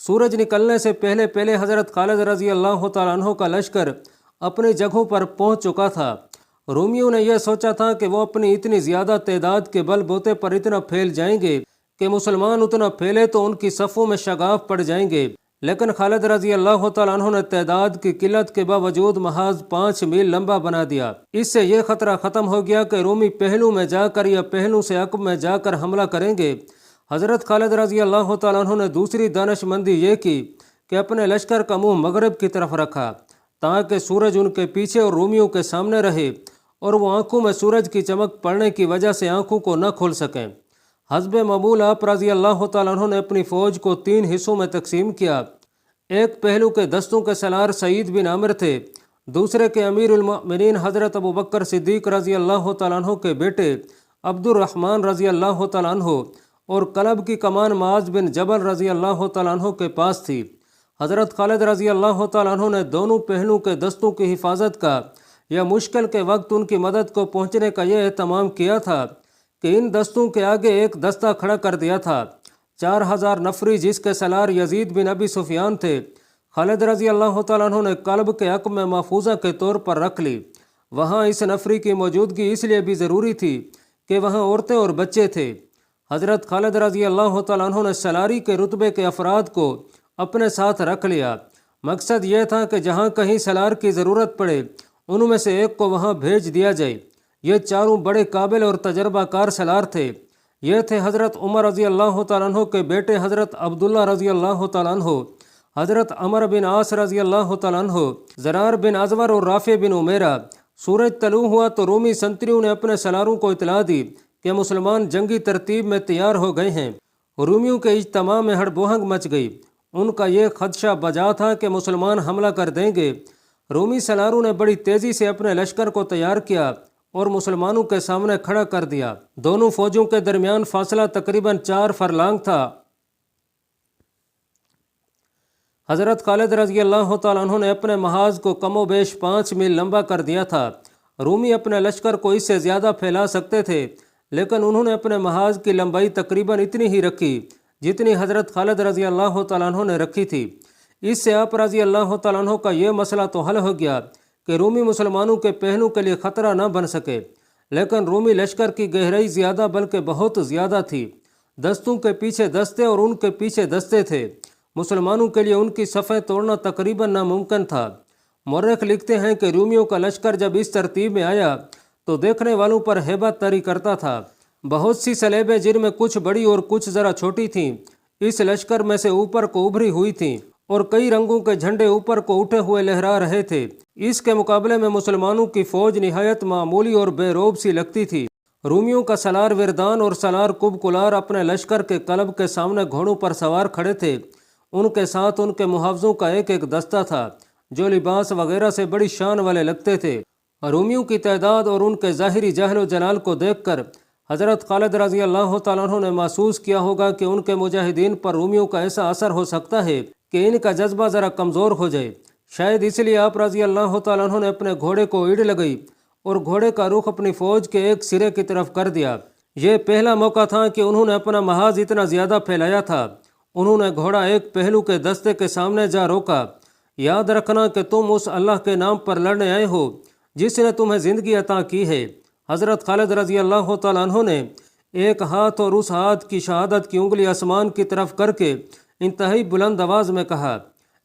سورج نکلنے سے پہلے پہلے حضرت خالد رضی اللہ تعالیٰ عنہ کا لشکر اپنی جگہوں پر پہنچ چکا تھا۔ رومیوں نے یہ سوچا تھا کہ وہ اپنی اتنی زیادہ تعداد کے بل بوتے پر اتنا پھیل جائیں گے کہ مسلمان اتنا پھیلے تو ان کی صفوں میں شگاف پڑ جائیں گے، لیکن خالد رضی اللہ تعالیٰ عنہ نے تعداد کی قلت کے باوجود محاذ 5 میل لمبا بنا دیا۔ اس سے یہ خطرہ ختم ہو گیا کہ رومی پہلو میں جا کر یا پہلو سے عقب میں جا کر حملہ کریں گے۔ حضرت خالد رضی اللہ تعالیٰ عنہ نے دوسری دانش مندی یہ کی کہ اپنے لشکر کا منہ مغرب کی طرف رکھا تاکہ سورج ان کے پیچھے اور رومیوں کے سامنے رہے اور وہ آنکھوں میں سورج کی چمک پڑنے کی وجہ سے آنکھوں کو نہ کھول سکیں۔ حسب معمول آپ رضی اللہ تعالیٰ عنہ نے اپنی فوج کو 3 حصوں میں تقسیم کیا۔ ایک پہلو کے دستوں کے سالار سعید بن عامر تھے، دوسرے کے امیر المؤمنین حضرت ابو بکر صدیق رضی اللہ تعالیٰ عنہ کے بیٹے عبد الرحمن رضی اللہ تعالیٰ عنہ، اور قلب کی کمان معاذ بن جبل رضی اللہ تعالیٰ عنہ کے پاس تھی۔ حضرت خالد رضی اللہ تعالیٰ عنہ نے دونوں پہلو کے دستوں کی حفاظت کا یا مشکل کے وقت ان کی مدد کو پہنچنے کا یہ اہتمام کیا تھا کہ ان دستوں کے آگے ایک دستہ کھڑا کر دیا تھا 4000 نفری، جس کے سالار یزید بن ابی سفیان تھے۔ خالد رضی اللہ تعالیٰ عنہ نے قلب کے عقب میں محفوظہ کے طور پر رکھ لی۔ وہاں اس نفری کی موجودگی اس لیے بھی ضروری تھی کہ وہاں عورتیں اور بچے تھے۔ حضرت خالد رضی اللہ تعالیٰ عنہ نے سلاری کے رتبے کے افراد کو اپنے ساتھ رکھ لیا۔ مقصد یہ تھا کہ جہاں کہیں سلار کی ضرورت پڑے ان میں سے ایک کو وہاں بھیج دیا جائے۔ یہ چاروں بڑے قابل اور تجربہ کار سلار تھے۔ یہ تھے حضرت عمر رضی اللہ تعالیٰ عنہ کے بیٹے حضرت عبداللہ رضی اللہ تعالیٰ عنہ، حضرت عمر بن عاص رضی اللہ تعالیٰ عنہ، زرار بن ازور اور رافع بن عمیرہ۔ سورج طلوع ہوا تو رومی سنتریوں نے اپنے سلاروں کو اطلاع دی کہ مسلمان جنگی ترتیب میں تیار ہو گئے ہیں۔ رومیوں کے اجتماع میں ہڑبہنگ مچ گئی۔ ان کا یہ خدشہ بجا تھا کہ مسلمان حملہ کر دیں گے۔ رومی سلاروں نے بڑی تیزی سے اپنے لشکر کو تیار کیا اور مسلمانوں کے سامنے کھڑا کر دیا۔ دونوں فوجوں کے درمیان فاصلہ تقریباً 4 فرلانگ تھا۔ حضرت خالد رضی اللہ تعالیٰ عنہ نے اپنے محاذ کو کم و بیش 5 میل لمبا کر دیا تھا۔ رومی اپنے لشکر کو اس سے زیادہ پھیلا سکتے تھے، لیکن انہوں نے اپنے محاذ کی لمبائی تقریباً اتنی ہی رکھی جتنی حضرت خالد رضی اللہ تعالیٰ عنہ نے رکھی تھی۔ اس سے آپ رضی اللہ تعالیٰ عنہ کا یہ مسئلہ تو حل ہو گیا کہ رومی مسلمانوں کے پہلو کے لیے خطرہ نہ بن سکے، لیکن رومی لشکر کی گہرائی زیادہ بلکہ بہت زیادہ تھی۔ دستوں کے پیچھے دستے اور ان کے پیچھے دستے تھے۔ مسلمانوں کے لیے ان کی صفیں توڑنا تقریباً ناممکن تھا۔ مورخ لکھتے ہیں کہ رومیوں کا لشکر جب اس ترتیب میں آیا تو دیکھنے والوں پر ہیبت طاری کرتا تھا۔ بہت سی سلیبیں جن میں کچھ بڑی اور کچھ ذرا چھوٹی تھیں اس لشکر میں سے اوپر کو ابھری ہوئی تھیں، اور کئی رنگوں کے جھنڈے اوپر کو اٹھے ہوئے لہرا رہے تھے۔ اس کے مقابلے میں مسلمانوں کی فوج نہایت معمولی اور بے روب سی لگتی تھی۔ رومیوں کا سالار وردان اور سالار کب کلار اپنے لشکر کے قلب کے سامنے گھوڑوں پر سوار کھڑے تھے۔ ان کے ساتھ ان کے محافظوں کا ایک ایک دستہ تھا جو لباس وغیرہ سے بڑی شان والے لگتے تھے۔ رومیوں کی تعداد اور ان کے ظاہری جہل و جلال کو دیکھ کر حضرت خالد رضی اللہ تعالیٰ عنہ نے محسوس کیا ہوگا کہ ان کے مجاہدین پر رومیوں کا ایسا اثر ہو سکتا ہے کہ ان کا جذبہ ذرا کمزور ہو جائے۔ شاید اس لیے آپ رضی اللہ تعالیٰ عنہ نے اپنے گھوڑے کو ایڑ لگائی اور گھوڑے کا رخ اپنی فوج کے ایک سرے کی طرف کر دیا۔ یہ پہلا موقع تھا کہ انہوں نے اپنا محاذ اتنا زیادہ پھیلایا تھا۔ انہوں نے گھوڑا ایک پہلو کے دستے کے سامنے جا روکا۔ یاد رکھنا کہ تم اس اللہ کے نام پر لڑنے آئے ہو جس نے تمہیں زندگی عطا کی ہے۔ حضرت خالد رضی اللہ تعالیٰ عنہ نے ایک ہاتھ اور اس ہاتھ کی شہادت کی انگلی آسمان کی طرف کر کے انتہائی بلند آواز میں کہا،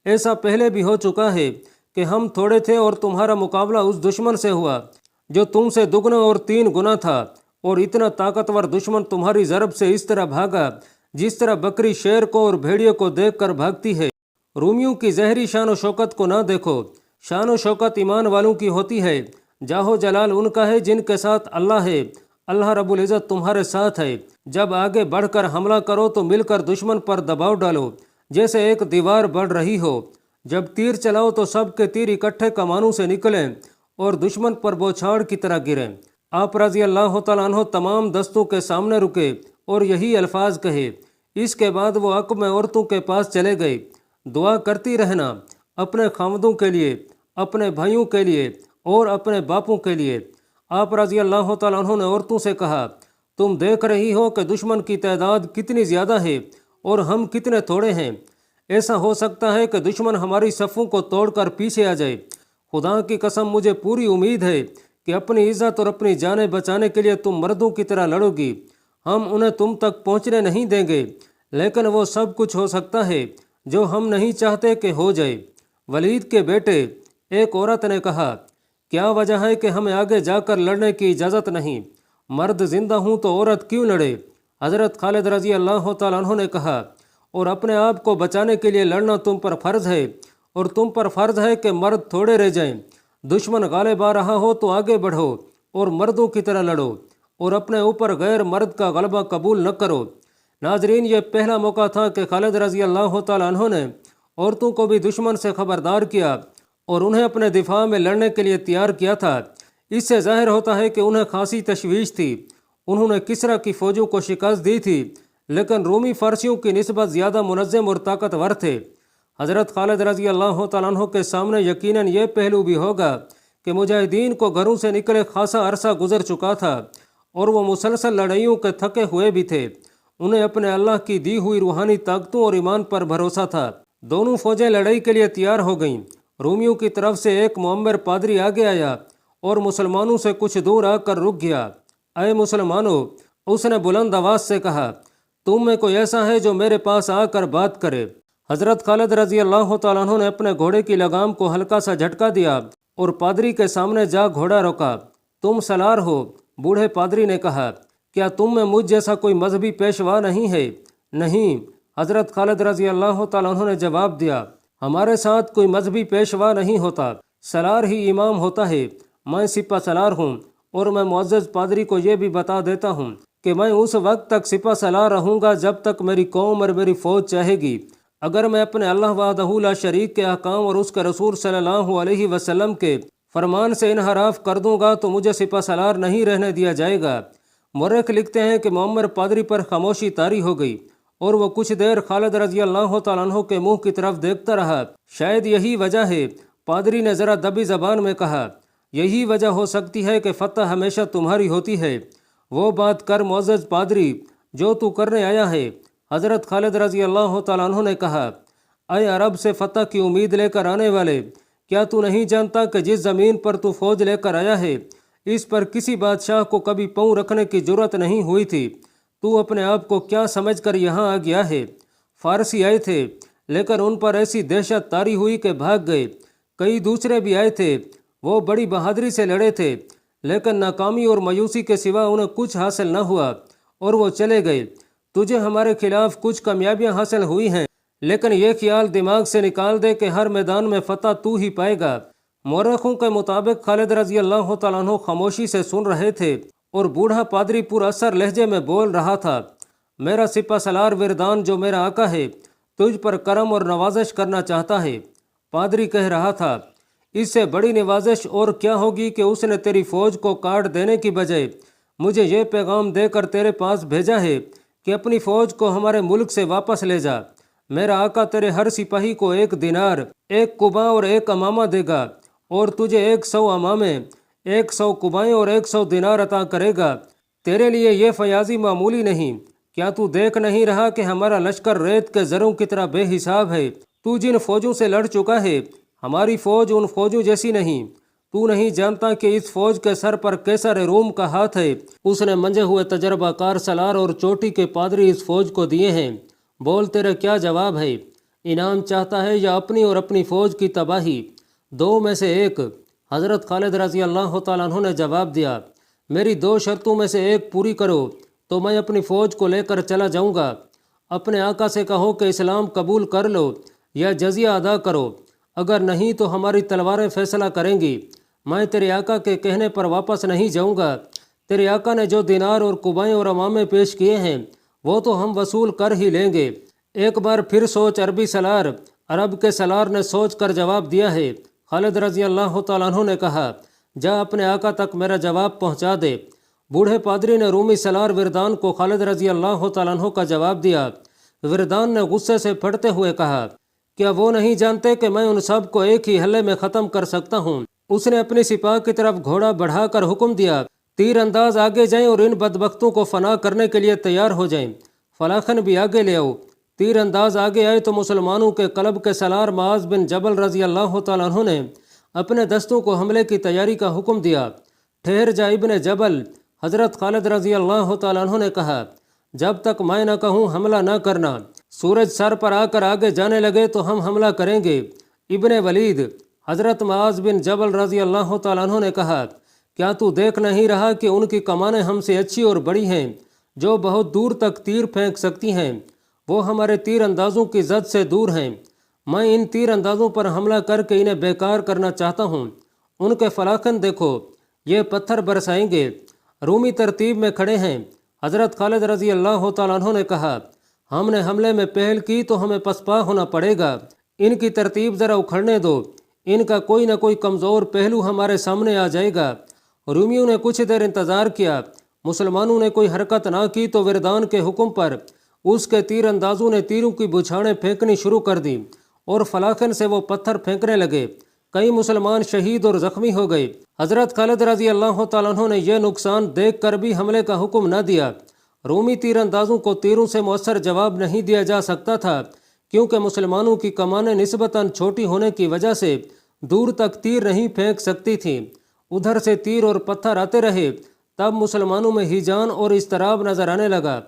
ایسا پہلے بھی ہو چکا ہے کہ ہم تھوڑے تھے اور تمہارا مقابلہ اس دشمن سے ہوا جو تم سے دگنا اور 3 گنا تھا، اور اتنا طاقتور دشمن تمہاری ضرب سے اس طرح بھاگا جس طرح بکری شیر کو اور بھیڑیے کو دیکھ کر بھاگتی ہے۔ رومیوں کی ظاہری شان و شوکت کو نہ دیکھو، شان و شوکت ایمان والوں کی ہوتی ہے۔ جاہو جلال ان کا ہے جن کے ساتھ اللہ ہے۔ اللہ رب العزت تمہارے ساتھ ہے۔ جب آگے بڑھ کر حملہ کرو تو مل کر دشمن پر دباؤ ڈالو جیسے ایک دیوار بڑھ رہی ہو۔ جب تیر چلاؤ تو سب کے تیر اکٹھے کمانوں سے نکلیں اور دشمن پر بوچھاڑ کی طرح گریں۔ آپ رضی اللہ تعالیٰ عنہ تمام دستوں کے سامنے رکے اور یہی الفاظ کہے۔ اس کے بعد وہ عقب میں عورتوں کے پاس چلے گئے۔ دعا کرتی رہنا اپنے خامدوں کے لیے، اپنے بھائیوں کے لیے اور اپنے باپوں کے لیے۔ آپ رضی اللہ تعالیٰ عنہ نے عورتوں سے کہا، تم دیکھ رہی ہو کہ دشمن کی تعداد کتنی زیادہ ہے اور ہم کتنے تھوڑے ہیں۔ ایسا ہو سکتا ہے کہ دشمن ہماری صفوں کو توڑ کر پیچھے آ جائے۔ خدا کی قسم مجھے پوری امید ہے کہ اپنی عزت اور اپنی جانیں بچانے کے لیے تم مردوں کی طرح لڑو گی۔ ہم انہیں تم تک پہنچنے نہیں دیں گے، لیکن وہ سب کچھ ہو سکتا ہے جو ہم نہیں چاہتے کہ ہو جائے۔ ولید کے بیٹے، ایک عورت نے کہا، کیا وجہ ہے کہ ہمیں آگے جا کر لڑنے کی اجازت نہیں؟ مرد زندہ ہوں تو عورت کیوں لڑے؟ حضرت خالد رضی اللہ تعالیٰ عنہ نے کہا، اور اپنے آپ کو بچانے کے لیے لڑنا تم پر فرض ہے، اور تم پر فرض ہے کہ مرد تھوڑے رہ جائیں۔ دشمن غالب آ رہا ہو تو آگے بڑھو اور مردوں کی طرح لڑو، اور اپنے اوپر غیر مرد کا غلبہ قبول نہ کرو۔ ناظرین، یہ پہلا موقع تھا کہ خالد رضی اللہ تعالیٰ عنہ نے عورتوں کو بھی دشمن سے خبردار کیا اور انہیں اپنے دفاع میں لڑنے کے لیے تیار کیا تھا۔ اس سے ظاہر ہوتا ہے کہ انہیں خاصی تشویش تھی۔ انہوں نے کسریٰ کی فوجوں کو شکست دی تھی، لیکن رومی فارسیوں کی نسبت زیادہ منظم اور طاقتور تھے۔ حضرت خالد رضی اللہ تعالیٰ عنہ کے سامنے یقیناً یہ پہلو بھی ہوگا کہ مجاہدین کو گھروں سے نکلے خاصا عرصہ گزر چکا تھا اور وہ مسلسل لڑائیوں کے تھکے ہوئے بھی تھے۔ انہیں اپنے اللہ کی دی ہوئی روحانی طاقتوں اور ایمان پر بھروسہ تھا۔ دونوں فوجیں لڑائی کے لیے تیار ہو گئیں۔ رومیوں کی طرف سے ایک معمر پادری آگے آیا اور مسلمانوں سے کچھ دور آ کر رک گیا۔ اے مسلمانوں، اس نے بلند آواز سے کہا، تم میں کوئی ایسا ہے جو میرے پاس آ کر بات کرے؟ حضرت خالد رضی اللہ تعالیٰ عنہ نے اپنے گھوڑے کی لگام کو ہلکا سا جھٹکا دیا اور پادری کے سامنے جا گھوڑا روکا۔ تم سالار ہو؟ بوڑھے پادری نے کہا، کیا تم میں مجھ جیسا کوئی مذہبی پیشوا نہیں ہے؟ نہیں، حضرت خالد رضی اللہ تعالیٰ عنہ نے جواب دیا، ہمارے ساتھ کوئی مذہبی پیشوا نہیں ہوتا، سالار ہی امام ہوتا ہے۔ میں سپہ سالار ہوں، اور میں معزز پادری کو یہ بھی بتا دیتا ہوں کہ میں اس وقت تک سپہ سالار رہوں گا جب تک میری قوم اور میری فوج چاہے گی۔ اگر میں اپنے اللہ وحدہ لا شریک کے احکام اور اس کے رسول صلی اللہ علیہ وسلم کے فرمان سے انحراف کر دوں گا تو مجھے سپہ سالار نہیں رہنے دیا جائے گا۔ مورخ لکھتے ہیں کہ معمر پادری پر خاموشی طاری ہو گئی اور وہ کچھ دیر خالد رضی اللہ تعالیٰ عنہ کے منہ کی طرف دیکھتا رہا۔ شاید یہی وجہ ہے، پادری نے ذرا دبی زبان میں کہا، یہی وجہ ہو سکتی ہے کہ فتح ہمیشہ تمہاری ہوتی ہے۔ وہ بات کر معزز پادری جو تو کرنے آیا ہے۔ حضرت خالد رضی اللہ تعالیٰ عنہ نے کہا، اے عرب سے فتح کی امید لے کر آنے والے، کیا تو نہیں جانتا کہ جس زمین پر تو فوج لے کر آیا ہے اس پر کسی بادشاہ کو کبھی پاؤں رکھنے کی جرت نہیں ہوئی تھی؟ تو اپنے آپ کو کیا سمجھ کر یہاں آ گیا ہے؟ فارسی آئے تھے لیکن ان پر ایسی دہشت طاری ہوئی کہ بھاگ گئے۔ کئی دوسرے بھی آئے تھے، وہ بڑی بہادری سے لڑے تھے، لیکن ناکامی اور مایوسی کے سوا انہیں کچھ حاصل نہ ہوا اور وہ چلے گئے۔ تجھے ہمارے خلاف کچھ کامیابیاں حاصل ہوئی ہیں، لیکن یہ خیال دماغ سے نکال دے کہ ہر میدان میں فتح تو ہی پائے گا۔ مورخوں کے مطابق خالد رضی اللہ تعالیٰ عنہ خاموشی سے سن رہے تھے اور بوڑھا پادری پر اثر لہجے میں بول رہا تھا، میرا سپہ سالار وردان جو میرا آقا ہے تجھ پر کرم اور نوازش کرنا چاہتا ہے۔ پادری کہہ رہا تھا، اس سے بڑی نوازش اور کیا ہوگی کہ اس نے تیری فوج کو کاٹ دینے کی بجائے مجھے یہ پیغام دے کر تیرے پاس بھیجا ہے کہ اپنی فوج کو ہمارے ملک سے واپس لے جا۔ میرا آقا تیرے ہر سپاہی کو 1 دینار، 1 قبا اور 1 امامہ دے گا، اور تجھے 100 امامے، 100 قبائیں اور 100 دینار عطا کرے گا۔ تیرے لیے یہ فیاضی معمولی نہیں۔ کیا تو دیکھ نہیں رہا کہ ہمارا لشکر ریت کے زروں کی طرح بے حساب ہے؟ تو جن فوجوں سے لڑ چکا ہے ہماری فوج ان فوجوں جیسی نہیں۔ تو نہیں جانتا کہ اس فوج کے سر پر کیسر روم کا ہاتھ ہے۔ اس نے منجے ہوئے تجربہ کار سالار اور چوٹی کے پادری اس فوج کو دیے ہیں۔ بول تیرے کیا جواب ہے؟ انعام چاہتا ہے یا اپنی اور اپنی فوج کی تباہی؟ 2 میں سے ایک۔ حضرت خالد رضی اللہ تعالیٰ عنہ نے جواب دیا، میری 2 شرطوں میں سے ایک پوری کرو تو میں اپنی فوج کو لے کر چلا جاؤں گا۔ اپنے آقا سے کہو کہ اسلام قبول کر لو یا جزیہ ادا کرو، اگر نہیں تو ہماری تلواریں فیصلہ کریں گی۔ میں تیرے آقا کے کہنے پر واپس نہیں جاؤں گا۔ تیرے آقا نے جو دینار اور قبائیں اور امامے پیش کیے ہیں وہ تو ہم وصول کر ہی لیں گے۔ ایک بار پھر سوچ عربی سالار۔ عرب کے سالار نے سوچ کر جواب دیا ہے۔ خالد رضی اللہ تعالیٰ عنہ نے کہا، جا اپنے آقا تک میرا جواب پہنچا دے۔ بوڑھے پادری نے رومی سالار وردان کو خالد رضی اللہ تعالیٰ عنہ کا جواب دیا۔ وردان نے غصے سے پھٹتے ہوئے کہا، کیا وہ نہیں جانتے کہ میں ان سب کو ایک ہی حلے میں ختم کر سکتا ہوں؟ اس نے اپنی سپاہ کی طرف گھوڑا بڑھا کر حکم دیا، تیر انداز آگے جائیں اور ان بدبختوں کو فنا کرنے کے لیے تیار ہو جائیں۔ فلاخن بھی آگے لے آؤ۔ تیر انداز آگے آئے تو مسلمانوں کے قلب کے سالار معاذ بن جبل رضی اللہ تعالیٰ عنہ نے اپنے دستوں کو حملے کی تیاری کا حکم دیا۔ ٹھہر جا ابن جبل، حضرت خالد رضی اللہ تعالیٰ عنہ نے کہا، جب تک میں نہ کہوں حملہ نہ کرنا۔ سورج سر پر آ کر آگے جانے لگے تو ہم حملہ کریں گے۔ ابن ولید، حضرت معاذ بن جبل رضی اللہ تعالیٰ عنہ نے کہا، کیا تو دیکھ نہیں رہا کہ ان کی کمانیں ہم سے اچھی اور بڑی ہیں، جو بہت دور تک تیر پھینک سکتی ہیں؟ وہ ہمارے تیر اندازوں کی زد سے دور ہیں۔ میں ان تیر اندازوں پر حملہ کر کے انہیں بیکار کرنا چاہتا ہوں۔ ان کے فلاخن دیکھو، یہ پتھر برسائیں گے۔ رومی ترتیب میں کھڑے ہیں۔ حضرت خالد رضی اللہ تعالیٰ عنہ نے کہا، ہم نے حملے میں پہل کی تو ہمیں پسپا ہونا پڑے گا۔ ان کی ترتیب ذرا اکھڑنے دو، ان کا کوئی نہ کوئی کمزور پہلو ہمارے سامنے آ جائے گا۔ رومیوں نے کچھ دیر انتظار کیا۔ مسلمانوں نے کوئی حرکت نہ کی تو وردان کے حکم پر اس کے تیر اندازوں نے تیروں کی بچھاڑیں پھینکنی شروع کر دیں اور فلاخن سے وہ پتھر پھینکنے لگے۔ کئی مسلمان شہید اور زخمی ہو گئے۔ حضرت خالد رضی اللہ تعالیٰ عنہ نے یہ نقصان دیکھ کر بھی حملے کا حکم نہ دیا۔ رومی تیر اندازوں کو تیروں سے مؤثر جواب نہیں دیا جا سکتا تھا، کیونکہ مسلمانوں کی کمانیں نسبتاً چھوٹی ہونے کی وجہ سے دور تک تیر نہیں پھینک سکتی تھیں۔ ادھر سے تیر اور پتھر آتے رہے۔ تب مسلمانوں میں ہیجان اور اضطراب نظر آنے لگا۔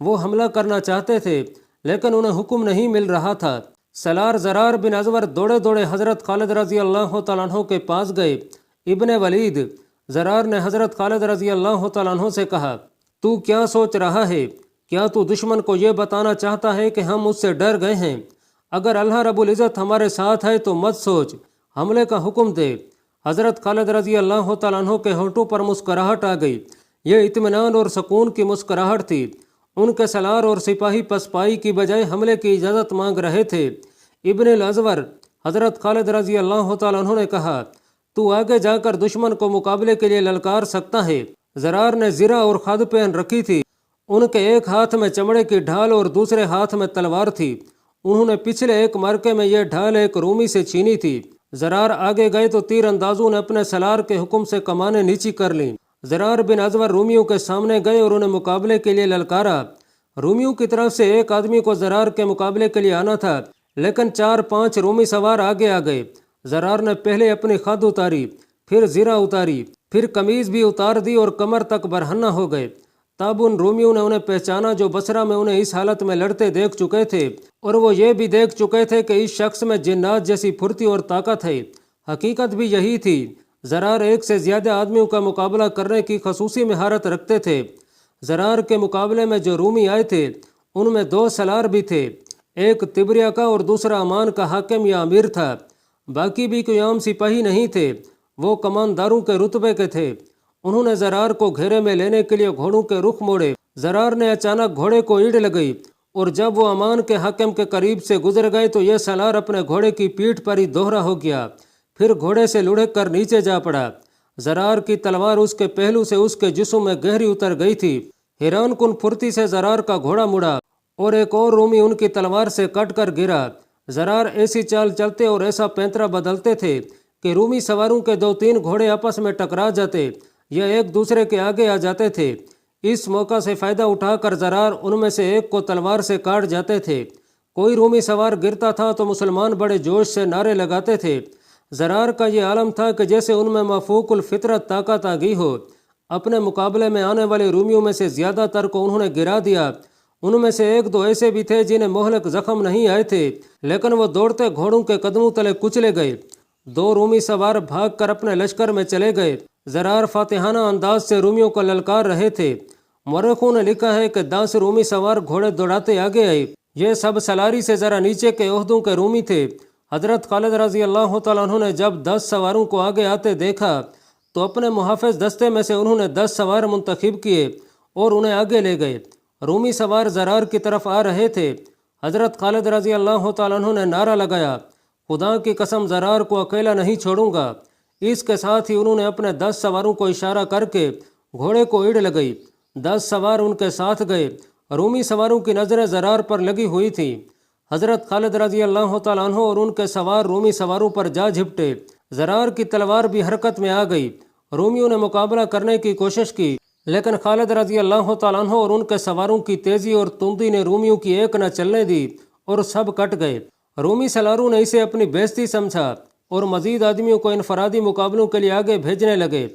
وہ حملہ کرنا چاہتے تھے لیکن انہیں حکم نہیں مل رہا تھا۔ سالار زرار بن ازور دوڑے دوڑے حضرت خالد رضی اللہ تعالیٰ عنہ کے پاس گئے۔ ابن ولید، زرار نے حضرت خالد رضی اللہ تعالیٰ عنہ سے کہا، تو کیا سوچ رہا ہے؟ کیا تو دشمن کو یہ بتانا چاہتا ہے کہ ہم اس سے ڈر گئے ہیں؟ اگر اللہ رب العزت ہمارے ساتھ ہے تو مت سوچ، حملے کا حکم دے۔ حضرت خالد رضی اللہ تعالیٰ عنہ کے ہونٹوں پر مسکراہٹ آ گئی۔ یہ اطمینان اور سکون کی مسکراہٹ تھی۔ ان کے سالار اور سپاہی پسپائی کی بجائے حملے کی اجازت مانگ رہے تھے۔ ابن الازور، حضرت خالد رضی اللہ تعالیٰ عنہ نے کہا، تو آگے جا کر دشمن کو مقابلے کے لیے للکار سکتا ہے۔ زرار نے زرہ اور خد پہن رکھی تھی۔ ان کے ایک ہاتھ میں چمڑے کی ڈھال اور دوسرے ہاتھ میں تلوار تھی۔ انہوں نے پچھلے ایک معرکے میں یہ ڈھال ایک رومی سے چھینی تھی۔ زرار آگے گئے تو تیر اندازوں نے اپنے سالار کے حکم سے کمانیں نیچی کر لیں۔ زرار بن ازور رومیوں کے سامنے گئے اور انہیں مقابلے کے لیے للکارا۔ رومیوں کی طرف سے ایک آدمی کو زرار کے مقابلے کے لیے آنا تھا، لیکن 4-5 رومی سوار آگے آ گئے۔ زرار نے پہلے اپنی خد اتاری، پھر زرہ اتاری، پھر قمیض بھی اتار دی اور کمر تک برہنہ ہو گئے۔ تب ان رومیوں نے انہیں پہچانا جو بصرہ میں انہیں اس حالت میں لڑتے دیکھ چکے تھے، اور وہ یہ بھی دیکھ چکے تھے کہ اس شخص میں جنات جیسی پھرتی اور طاقت ہے۔ حقیقت بھی یہی تھی۔ زرار ایک سے زیادہ آدمیوں کا مقابلہ کرنے کی خصوصی مہارت رکھتے تھے۔ زرار کے مقابلے میں جو رومی آئے تھے ان میں 2 سالار بھی تھے، ایک تبریہ کا اور دوسرا امان کا حاکم یا امیر تھا۔ باقی بھی کوئی عام سپاہی نہیں تھے، وہ کمانداروں کے رتبے کے تھے۔ انہوں نے زرار کو گھیرے میں لینے کے لیے گھوڑوں کے رخ موڑے۔ زرار نے اچانک گھوڑے کو ایڑ لگئی، اور جب وہ امان کے حاکم کے قریب سے گزر گئے تو یہ سالار اپنے گھوڑے کی پیٹھ پر ہی دوہرا ہو گیا، پھر گھوڑے سے لڑک کر نیچے جا پڑا۔ زرار کی تلوار اس کے پہلو سے اس کے جسم میں گہری اتر گئی تھی۔ حیران کن پھرتی سے زرار کا گھوڑا مڑا اور ایک اور رومی ان کی تلوار سے کٹ کر گرا۔ زرار ایسی چال چلتے اور ایسا پینترا بدلتے تھے کہ رومی سواروں کے 2-3 گھوڑے آپس میں ٹکرا جاتے یا ایک دوسرے کے آگے آ جاتے تھے۔ اس موقع سے فائدہ اٹھا کر زرار ان میں سے ایک کو تلوار سے کاٹ جاتے تھے۔ کوئی رومی سوار گرتا تھا تو مسلمان بڑے جوش سے نعرے لگاتے تھے۔ زرار کا یہ عالم تھا کہ جیسے ان میں مفوق الفطرت طاقت آ گئی ہو۔ اپنے مقابلے میں آنے والے رومیوں میں سے زیادہ تر کو انہوں نے گرا دیا۔ ان میں سے 1-2 ایسے بھی تھے جنہیں مہلک زخم نہیں آئے تھے، لیکن وہ دوڑتے گھوڑوں کے قدموں تلے کچلے گئے۔ 2 رومی سوار بھاگ کر اپنے لشکر میں چلے گئے۔ زرار فاتحانہ انداز سے رومیوں کو للکار رہے تھے۔ مورخوں نے لکھا ہے کہ 10 رومی سوار گھوڑے دوڑاتے آگے آئے۔ یہ سب سلاری سے ذرا نیچے کے عہدوں کے رومی تھے۔ حضرت خالد رضی اللہ تعالیٰ عنہ نے جب 10 سواروں کو آگے آتے دیکھا تو اپنے محافظ دستے میں سے انہوں نے 10 سوار منتخب کیے اور انہیں آگے لے گئے۔ رومی سوار زرار کی طرف آ رہے تھے۔ حضرت خالد رضی اللہ تعالیٰ عنہ نے نعرہ لگایا، خدا کی قسم زرار کو اکیلا نہیں چھوڑوں گا۔ اس کے ساتھ ہی انہوں نے اپنے 10 سواروں کو اشارہ کر کے گھوڑے کو ایڑ لگئی۔ 10 سوار ان کے ساتھ گئے۔ رومی سواروں کی نظریں زرار پر لگی ہوئی تھیں۔ حضرت خالد رضی اللہ تعالیٰ عنہ اور ان کے سوار رومی سواروں پر جا جھپٹے۔ زرار کی تلوار بھی حرکت میں آ گئی۔ رومیوں نے مقابلہ کرنے کی کوشش کی، لیکن خالد رضی اللہ تعالیٰ عنہ اور ان کے سواروں کی تیزی اور تندی نے رومیوں کی ایک نہ چلنے دی اور سب کٹ گئے۔ رومی سالاروں نے اسے اپنی بیزتی سمجھا اور مزید آدمیوں کو انفرادی مقابلوں کے لیے آگے بھیجنے لگے۔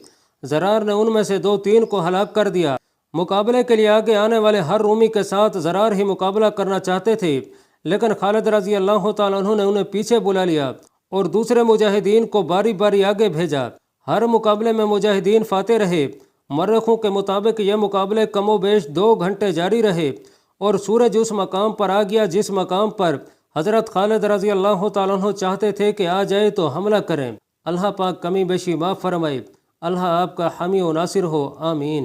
زرار نے ان میں سے 2-3 کو ہلاک کر دیا۔ مقابلے کے لیے آگے آنے والے ہر رومی کے ساتھ زرار ہی مقابلہ کرنا چاہتے تھے، لیکن خالد رضی اللہ تعالیٰ عنہ نے انہیں پیچھے بلا لیا اور دوسرے مجاہدین کو باری باری آگے بھیجا۔ ہر مقابلے میں مجاہدین فاتح رہے۔ مورخوں کے مطابق یہ مقابلے کم و بیش 2 گھنٹے جاری رہے اور سورج اس مقام پر آ گیا جس مقام پر حضرت خالد رضی اللہ تعالیٰ عنہ چاہتے تھے کہ آ جائے تو حملہ کریں۔ اللہ پاک کمی بیشی معاف فرمائے۔ اللہ آپ کا حامی و ناصر ہو، آمین۔